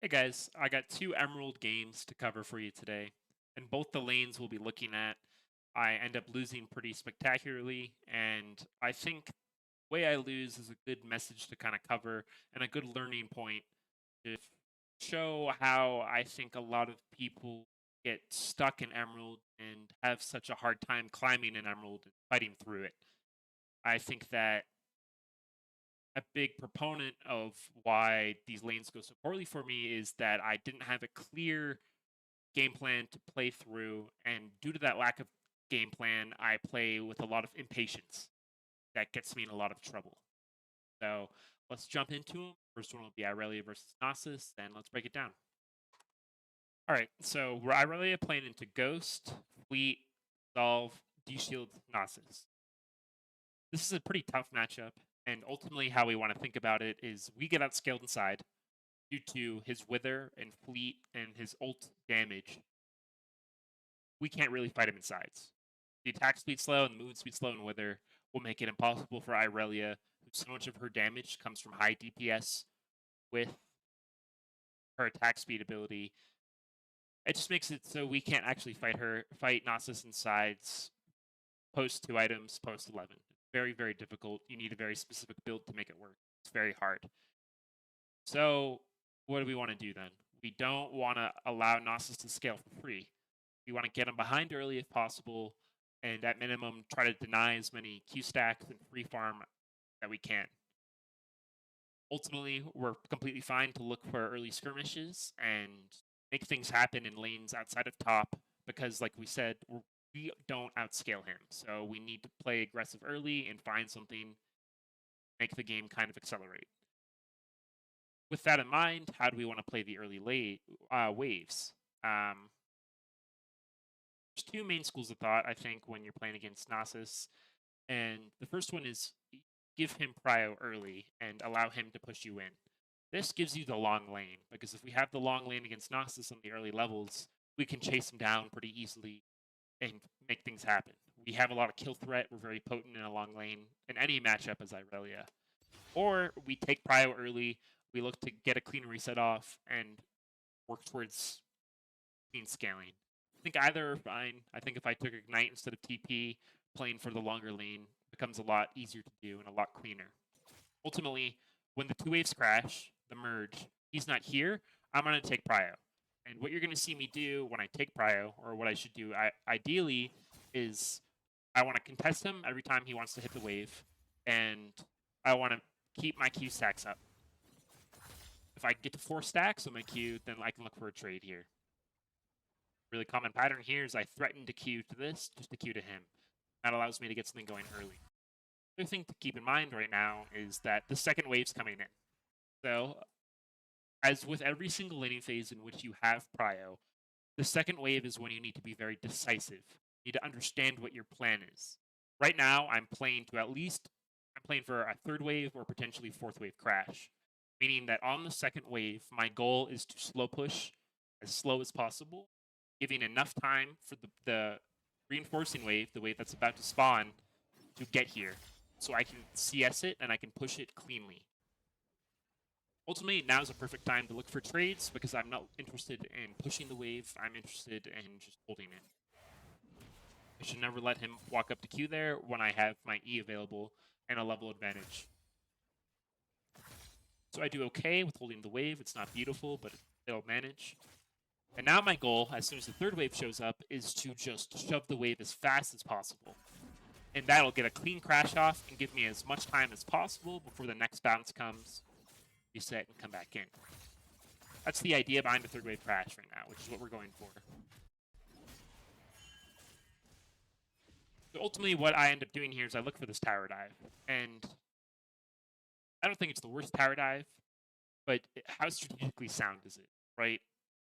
Hey guys, I got two Emerald games to cover for you today, and both the lanes we'll be looking at, I end up losing pretty spectacularly, and I think the way I lose is a good message to kind of cover and a good learning point to show how I think a lot of people get stuck in Emerald and have such a hard time climbing an Emerald and fighting through it. I think that a big proponent of why these lanes go so poorly for me is that I didn't have a clear game plan to play through, and due to that lack of game plan, I play with a lot of impatience. That gets me in a lot of trouble. So let's jump into them. First one will be Irelia versus Nasus, and let's break it down. All right, so we're Irelia playing into Ghost, Fleet, Solve, D-Shield, Nasus. This is a pretty tough matchup, and ultimately how we want to think about it is we get outscaled inside due to his Wither and Fleet and his ult damage. We can't really fight him in sides. The attack speed slow and the movement speed slow and Wither will make it impossible for Irelia, who so much of her damage comes from high DPS with her attack speed ability. It just makes it so we can't actually fight Nasus in sides post 2 items, post 11. Very, very difficult. You need a very specific build to make it work. It's very hard. So, what do we want to do then? We don't want to allow Nasus to scale for free. We want to get him behind early if possible, and at minimum, try to deny as many Q stacks and free farm that we can. Ultimately, we're completely fine to look for early skirmishes and make things happen in lanes outside of top because, like we said, we don't outscale him. So we need to play aggressive early and find something, make the game kind of accelerate. With that in mind, how do we want to play the early late waves? There's two main schools of thought, I think, when you're playing against Nasus. And the first one is give him prio early and allow him to push you in. This gives you the long lane, because if we have the long lane against Nasus on the early levels, we can chase him down pretty easily and make things happen. We have a lot of kill threat. We're very potent in a long lane in any matchup as Irelia. Or we take prio early, we look to get a clean reset off and work towards clean scaling. I think either are fine. I think if I took Ignite instead of TP, playing for the longer lane becomes a lot easier to do and a lot cleaner. Ultimately, when the two waves crash, the merge, he's not here, I'm going to take prio. And what you're going to see me do when I take prio, or what I should do ideally, is I want to contest him every time he wants to hit the wave, and I want to keep my Q stacks up. If I get to 4 stacks on my Q, then I can look for a trade here. Really common pattern here is I threaten to Q to this, just to Q to him. That allows me to get something going early. Other thing to keep in mind right now is that the second wave's coming in. So, as with every single laning phase in which you have prio, the second wave is when you need to be very decisive. You need to understand what your plan is. Right now, I'm playing for a third wave or potentially fourth wave crash. Meaning that on the second wave, my goal is to slow push as slow as possible, giving enough time for the reinforcing wave, the wave that's about to spawn, to get here. So I can CS it and I can push it cleanly. Ultimately, now is a perfect time to look for trades because I'm not interested in pushing the wave. I'm interested in just holding it. I should never let him walk up to Q there when I have my E available and a level advantage. So I do okay with holding the wave. It's not beautiful, but it'll manage. And now my goal, as soon as the third wave shows up, is to just shove the wave as fast as possible. And that'll get a clean crash off and give me as much time as possible before the next bounce comes, reset, and come back in. That's the idea behind the third wave crash right now, which is what we're going for. So ultimately, what I end up doing here is I look for this tower dive. And I don't think it's the worst tower dive, but how strategically sound is it, right?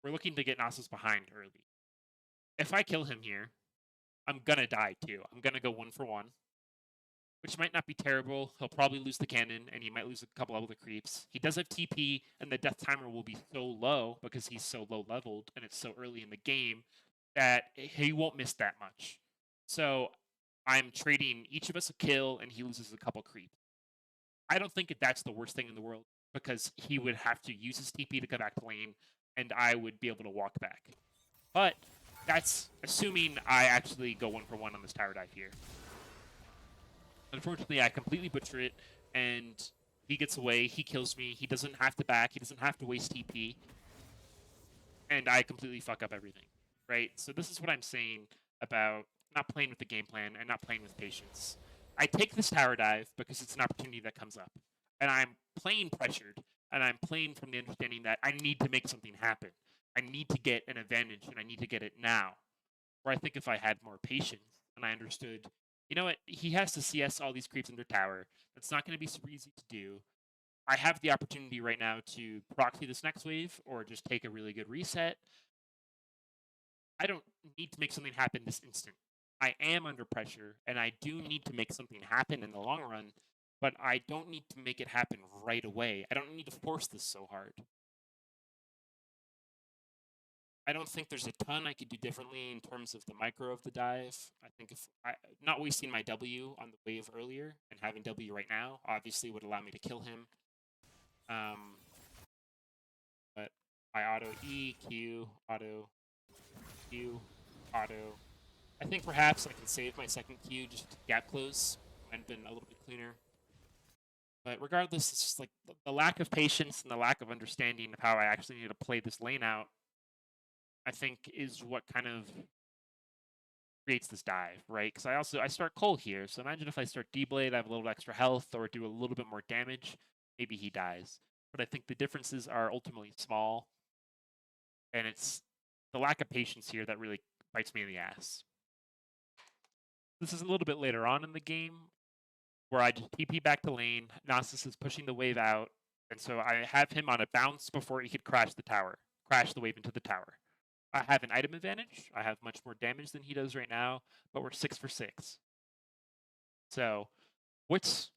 We're looking to get Nasus behind early. If I kill him here, I'm gonna die too. I'm gonna go 1-for-1, which might not be terrible. He'll probably lose the cannon, and he might lose a couple of other creeps. He does have TP, and the death timer will be so low because he's so low leveled and it's so early in the game that he won't miss that much. So I'm trading each of us a kill, and he loses a couple creeps. I don't think that's the worst thing in the world. because he would have to use his TP to come back to lane, and I would be able to walk back. But that's assuming I actually go 1-for-1 on this tower dive here. Unfortunately, I completely butcher it, and he gets away, he kills me, he doesn't have to back, he doesn't have to waste TP, and I completely fuck up everything, right? So this is what I'm saying about not playing with the game plan and not playing with patience. I take this tower dive because it's an opportunity that comes up, and I'm playing pressured, and I'm playing from the understanding that I need to make something happen. I need to get an advantage, and I need to get it now. Where I think if I had more patience and I understood, you know what, he has to CS all these creeps under tower. That's not going to be super easy to do. I have the opportunity right now to proxy this next wave or just take a really good reset. I don't need to make something happen this instant. I am under pressure, and I do need to make something happen in the long run, but I don't need to make it happen right away. I don't need to force this so hard. I don't think there's a ton I could do differently in terms of the micro of the dive. I think if not wasting my W on the wave earlier and having W right now obviously would allow me to kill him. But I auto E, Q, auto, Q, auto. I think perhaps I can save my second Q just to gap close. Might have been a little bit cleaner. But regardless, it's just like the lack of patience and the lack of understanding of how I actually need to play this lane out, I think is what kind of creates this dive, right? Because I start Cole here, so imagine if I start D-Blade, I have a little extra health, or do a little bit more damage, maybe he dies. But I think the differences are ultimately small, and it's the lack of patience here that really bites me in the ass. This is a little bit later on in the game, where I just TP back to lane, Nasus is pushing the wave out, and so I have him on a bounce before he could crash the wave into the tower. I have an item advantage. I have much more damage than he does right now, but we're 6 for 6. So, this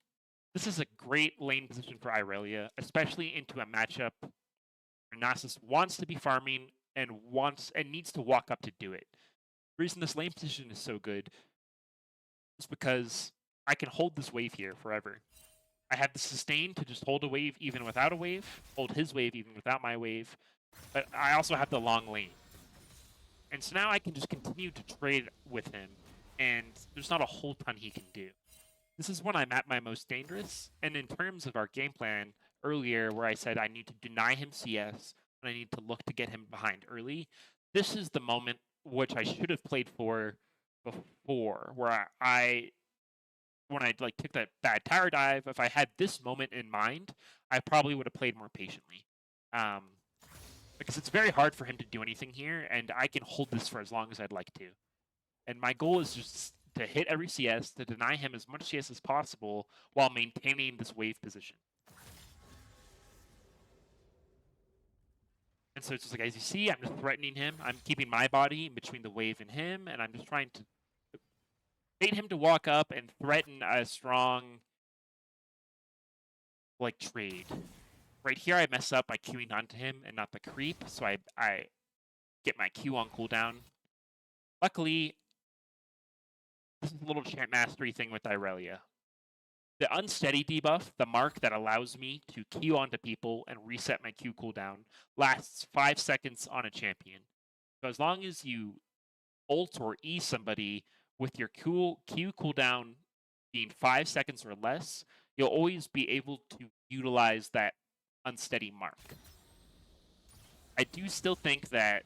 is a great lane position for Irelia, especially into a matchup where Nasus wants to be farming and needs to walk up to do it. The reason this lane position is so good is because I can hold this wave here forever. I have the sustain to just hold a wave even without a wave, hold his wave even without my wave, but I also have the long lane. And so now I can just continue to trade with him, and there's not a whole ton he can do. This is when I'm at my most dangerous, and in terms of our game plan earlier where I said I need to deny him CS, and I need to look to get him behind early, this is the moment which I should have played for before, where when I like took that bad tower dive, if I had this moment in mind, I probably would have played more patiently. Because it's very hard for him to do anything here, and I can hold this for as long as I'd like to. And my goal is just to hit every CS, to deny him as much CS as possible while maintaining this wave position. And so it's just like, as you see, I'm just threatening him. I'm keeping my body in between the wave and him, and I'm just trying to bait him to walk up and threaten a strong, like, trade. Right here, I mess up by queuing onto him and not the creep, so I get my Q on cooldown. Luckily, this is a little chant mastery thing with Irelia. The unsteady debuff, the mark that allows me to Q onto people and reset my Q cooldown, lasts 5 seconds on a champion. So as long as you ult or E somebody with your Q cooldown being 5 seconds or less, you'll always be able to utilize that unsteady mark. I do still think that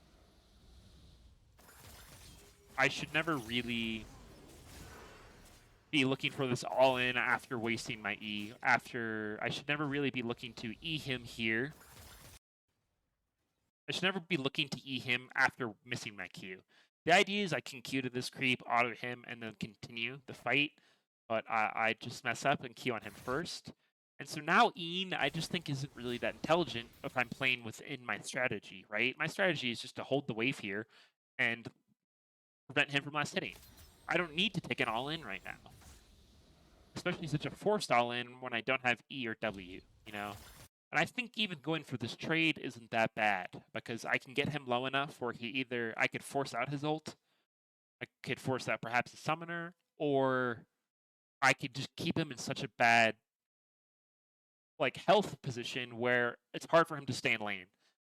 I should never really be looking for this all in after wasting my E. I should never really be looking to E him here. I should never be looking to E him after missing my Q. The idea is I can Q to this creep, auto him, and then continue the fight, but I just mess up and Q on him first. And so now E'ing, I just think isn't really that intelligent if I'm playing within my strategy, right? My strategy is just to hold the wave here and prevent him from last hitting. I don't need to take an all-in right now. Especially such a forced all-in when I don't have E or W, you know? And I think even going for this trade isn't that bad, because I can get him low enough where I could force out his ult, I could force out perhaps a summoner, or I could just keep him in such a bad like health position where it's hard for him to stay in lane,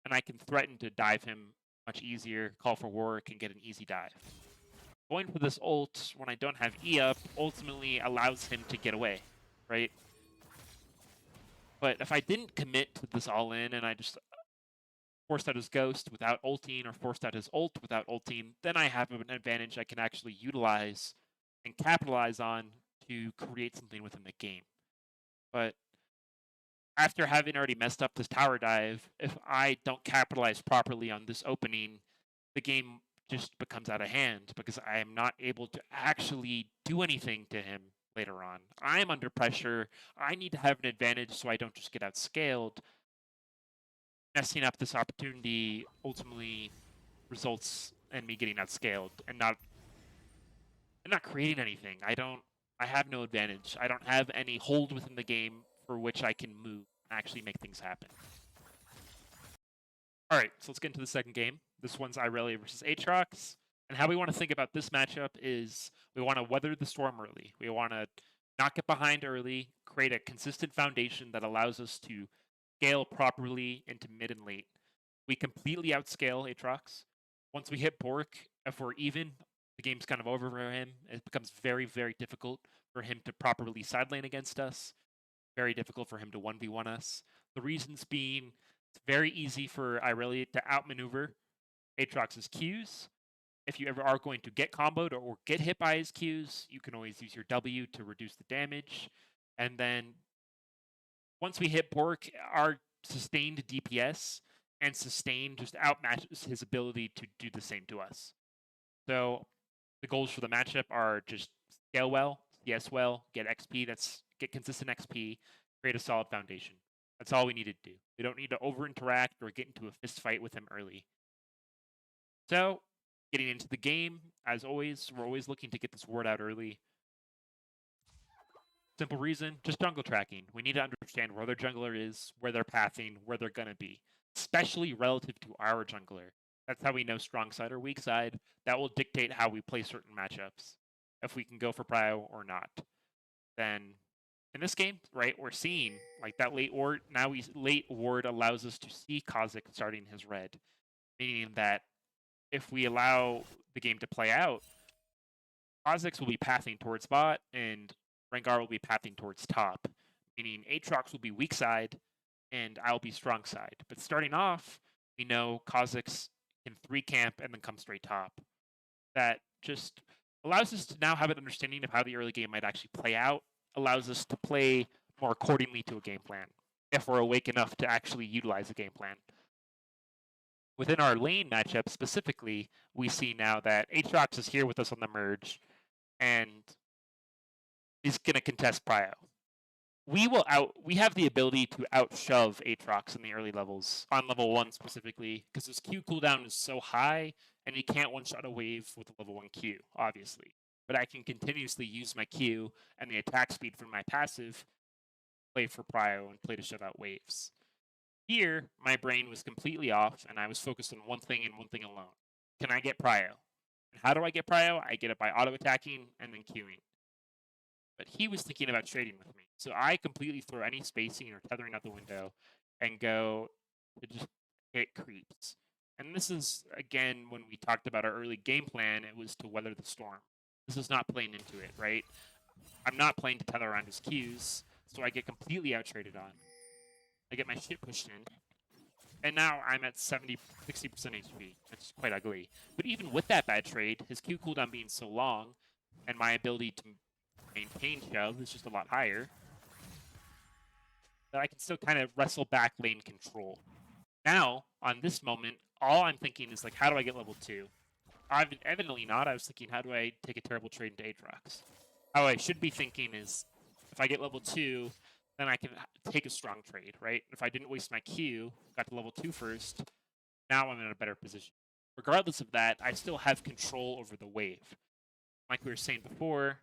and I can threaten to dive him much easier, call for work, and get an easy dive. Going for this ult when I don't have E up ultimately allows him to get away, right? But if I didn't commit to this all in and I just forced out his ghost without ulting or forced out his ult without ulting, then I have an advantage I can actually utilize and capitalize on to create something within the game. But after having already messed up this tower dive, if I don't capitalize properly on this opening, the game just becomes out of hand because I am not able to actually do anything to him later on. I'm under pressure. I need to have an advantage so I don't just get outscaled. Messing up this opportunity ultimately results in me getting outscaled and not creating anything. I have no advantage. I don't have any hold within the game for which I can move, actually make things happen. All right, so let's get into the second game. This one's Irelia versus Aatrox. And how we want to think about this matchup is we want to weather the storm early. We want to not get behind early, create a consistent foundation that allows us to scale properly into mid and late. We completely outscale Aatrox. Once we hit Bork, if we're even, the game's kind of over for him. It becomes very, very difficult for him to properly side lane against us. Very difficult for him to 1v1 us. The reasons being, it's very easy for Irelia to outmaneuver Aatrox's Qs. If you ever are going to get comboed or get hit by his Qs, you can always use your W to reduce the damage. And then once we hit Bork, our sustained DPS and sustain just outmatches his ability to do the same to us. So the goals for the matchup are just scale well, CS well, get XP, get consistent XP, create a solid foundation. That's all we need to do. We don't need to over-interact or get into a fist fight with him early. So, getting into the game, as always, we're always looking to get this ward out early. Simple reason, just jungle tracking. We need to understand where their jungler is, where they're pathing, where they're going to be, especially relative to our jungler. That's how we know strong side or weak side. That will dictate how we play certain matchups, if we can go for prio or not. Then in this game, right, we're seeing like that late ward. Now late ward allows us to see Kha'Zix starting his red, meaning that if we allow the game to play out, Kha'Zix will be pathing towards bot and Rengar will be pathing towards top, meaning Aatrox will be weak side and I'll be strong side. But starting off, we know Kha'Zix can 3 camp and then come straight top. That just allows us to now have an understanding of how the early game might actually play out, allows us to play more accordingly to a game plan, if we're awake enough to actually utilize a game plan. Within our lane matchup specifically, we see now that Aatrox is here with us on the merge, and is going to contest prio. We have the ability to outshove Aatrox in the early levels, on level 1 specifically, because his Q cooldown is so high, and he can't one-shot a wave with a level 1 Q, obviously. But I can continuously use my Q and the attack speed from my passive, play for prio, and play to shut out waves. Here, my brain was completely off, and I was focused on one thing and one thing alone. Can I get prio? And how do I get prio? I get it by auto-attacking and then queuing. But he was thinking about trading with me. So I completely throw any spacing or tethering out the window and go to just hit creeps. And this is, again, when we talked about our early game plan, it was to weather the storm. This is not playing into it, right? I'm not playing to tether around his Qs, so I get completely out-traded on. I get my shit pushed in. And now I'm at 60% HP. It's quite ugly. But even with that bad trade, his Q cooldown being so long, and my ability to maintain shove is just a lot higher, that I can still kind of wrestle back lane control. Now, on this moment, all I'm thinking is like, how do I get level 2? Evidently not. I was thinking, how do I take a terrible trade into Aatrox? How I should be thinking is, if I get level 2, then I can take a strong trade, right? If I didn't waste my Q, got to level 2 first, now I'm in a better position. Regardless of that, I still have control over the wave. Like we were saying before,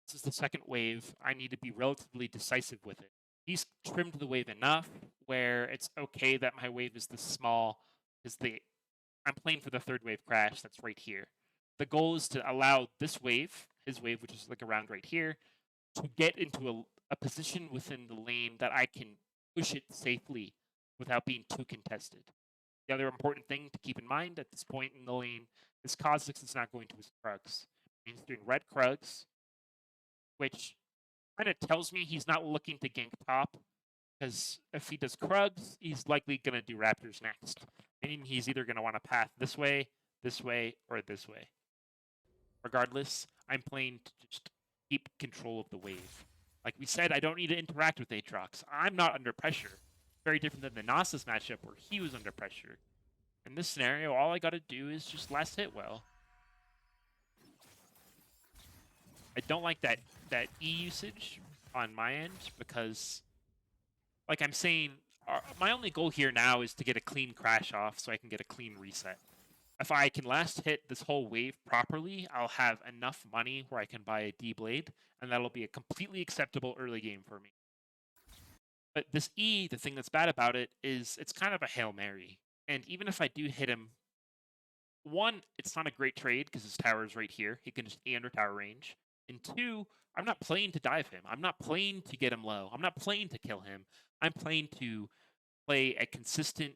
this is the second wave. I need to be relatively decisive with it. He's trimmed the wave enough where it's okay that my wave is this small, because I'm playing for the third wave crash that's right here. The goal is to allow this wave, his wave, which is like around right here, to get into a position within the lane that I can push it safely without being too contested. The other important thing to keep in mind at this point in the lane is Kha'Zix is not going to his Krugs. He's doing red Krugs, which kind of tells me he's not looking to gank top, because if he does Krugs, he's likely going to do Raptors next. Meaning he's either going to want to path this way, or this way. Regardless, I'm playing to just keep control of the wave. Like we said, I don't need to interact with Aatrox. I'm not under pressure. Very different than the Nasus matchup where he was under pressure. In this scenario, all I gotta do is just last hit well. I don't like that E usage on my end because, like I'm saying, my only goal here now is to get a clean crash off so I can get a clean reset. If I can last hit this whole wave properly, I'll have enough money where I can buy a D-Blade, and that'll be a completely acceptable early game for me. But this E, the thing that's bad about it is it's kind of a Hail Mary. And even if I do hit him, one, it's not a great trade because his tower is right here. He can just E under tower range. And two, I'm not playing to dive him. I'm not playing to get him low. I'm not playing to kill him. I'm playing to play a consistent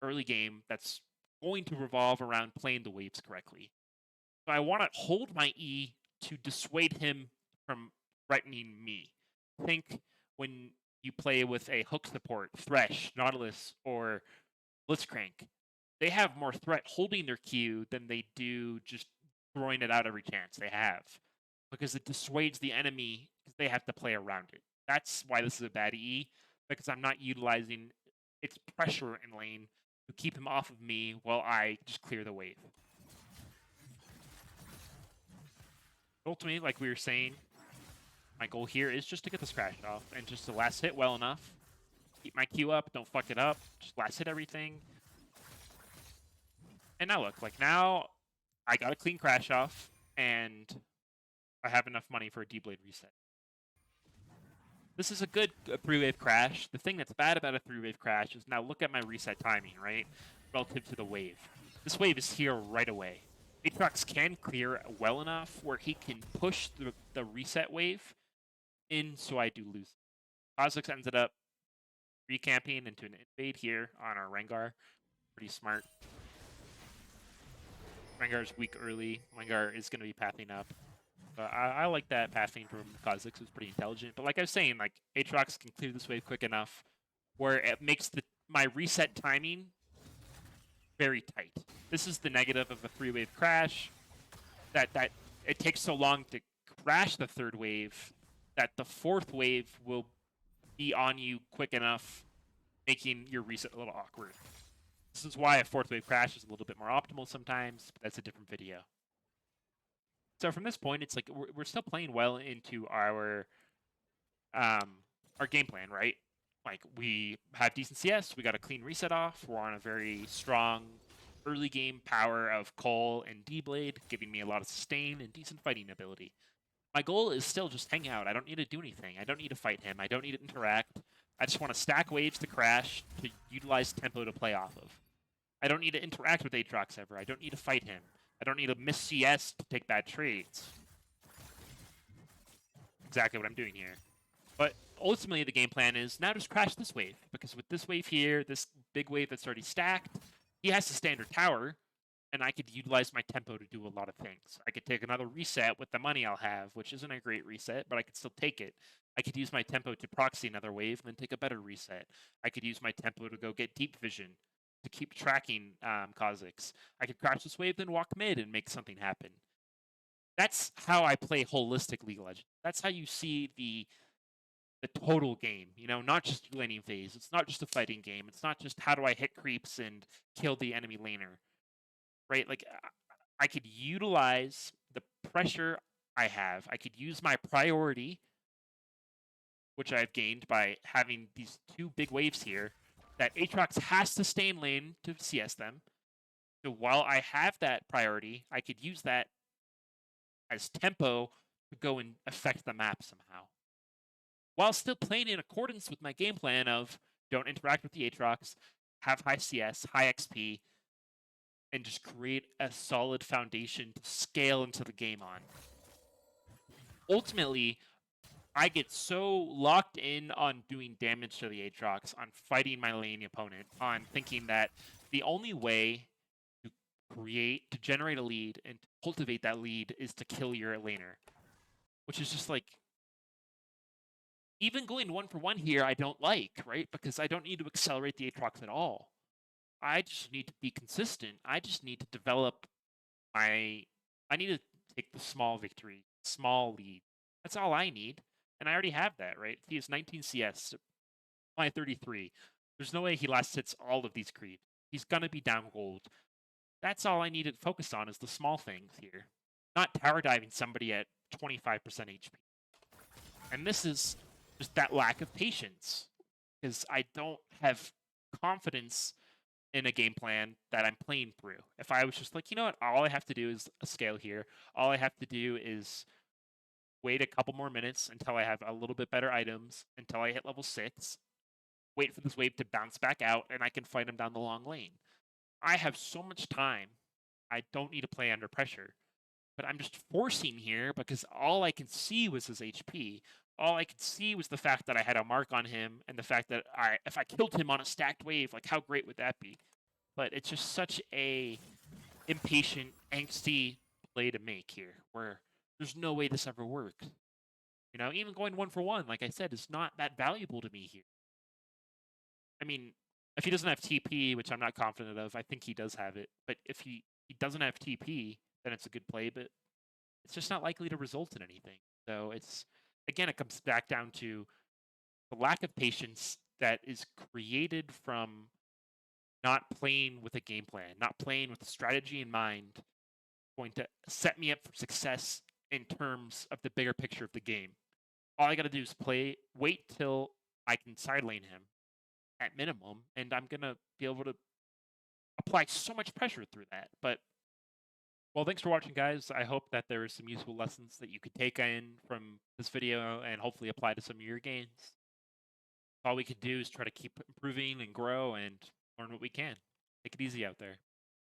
early game that's going to revolve around playing the waves correctly. So I want to hold my E to dissuade him from threatening me. Think when you play with a hook support, Thresh, Nautilus, or Blitzcrank, they have more threat holding their Q than they do just throwing it out every chance they have. Because it dissuades the enemy because they have to play around it. That's why this is a bad E, because I'm not utilizing its pressure in lane to keep him off of me while I just clear the wave. Ultimately, like we were saying, my goal here is just to get this crash off and just to last hit well enough. Keep my Q up, don't fuck it up, just last hit everything. And now look, like now I got a clean crash off and I have enough money for a D-Blade reset. This is a good 3-wave crash. The thing that's bad about a 3-wave crash is now look at my reset timing, right? Relative to the wave. This wave is here right away. Aatrox can clear well enough where he can push the reset wave in so I do lose. Kha'Zix ended up recamping into an invade here on our Rengar. Pretty smart. Rengar's weak early. Rengar is going to be pathing up. I like that pathing from Kha'Zix. It was pretty intelligent. But like I was saying, like Aatrox can clear this wave quick enough where it makes my reset timing very tight. This is the negative of a 3-wave crash. That it takes so long to crash the 3rd wave that the 4th wave will be on you quick enough, making your reset a little awkward. This is why a 4th wave crash is a little bit more optimal sometimes, but that's a different video. So from this point, it's like we're still playing well into our game plan, right? Like we have decent CS, we got a clean reset off, we're on a very strong early game power of Cole and D-Blade, giving me a lot of sustain and decent fighting ability. My goal is still just hang out. I don't need to do anything. I don't need to fight him. I don't need to interact. I just want to stack waves to crash to utilize tempo to play off of. I don't need to interact with Aatrox ever. I don't need to fight him. I don't need to miss CS to take bad trades. Exactly what I'm doing here. But ultimately, the game plan is now just crash this wave. Because with this wave here, this big wave that's already stacked, he has to standard tower, and I could utilize my tempo to do a lot of things. I could take another reset with the money I'll have, which isn't a great reset, but I could still take it. I could use my tempo to proxy another wave and then take a better reset. I could use my tempo to go get deep vision to keep tracking Kha'Zix. I could crash this wave, then walk mid and make something happen. That's how I play holistic League of Legends. That's how you see the total game, you know, not just your laning phase. It's not just a fighting game. It's not just how do I hit creeps and kill the enemy laner, right? Like I could utilize the pressure I have. I could use my priority, which I've gained by having these 2 big waves here, that Aatrox has to stay in lane to CS them. So while I have that priority, I could use that as tempo to go and affect the map somehow. While still playing in accordance with my game plan of don't interact with the Aatrox, have high CS, high XP, and just create a solid foundation to scale into the game on. Ultimately, I get so locked in on doing damage to the Aatrox, on fighting my lane opponent, on thinking that the only way to to generate a lead and to cultivate that lead is to kill your laner, which is just like, even going 1-for-1 here, I don't like, right? Because I don't need to accelerate the Aatrox at all. I just need to be consistent. I just need to develop I need to take the small victory, small lead. That's all I need. And I already have that, right? He has 19 CS, my 33. There's no way he last hits all of these creeps. He's gonna be down gold. That's all I need to focus on is the small things here. Not tower diving somebody at 25% HP. And this is just that lack of patience. Because I don't have confidence in a game plan that I'm playing through. If I was just like, you know what, all I have to do is a scale here. All I have to do is wait a couple more minutes until I have a little bit better items, until I hit level 6, wait for this wave to bounce back out, and I can fight him down the long lane. I have so much time. I don't need to play under pressure. But I'm just forcing here because all I can see was his HP. All I could see was the fact that I had a mark on him and the fact that if I killed him on a stacked wave, like how great would that be? But it's just such a impatient, angsty play to make here, where there's no way this ever works. You know, even going 1-for-1, like I said, is not that valuable to me here. I mean, if he doesn't have TP, which I'm not confident of, I think he does have it. But if he doesn't have TP, then it's a good play. But it's just not likely to result in anything. So it's, again, it comes back down to the lack of patience that is created from not playing with a game plan, not playing with a strategy in mind, going to set me up for success in terms of the bigger picture of the game. All I got to do is wait till I can side lane him at minimum, and I'm going to be able to apply so much pressure through that. But, well, thanks for watching, guys. I hope that there are some useful lessons that you could take in from this video and hopefully apply to some of your games. All we can do is try to keep improving and grow and learn what we can. Take it easy out there.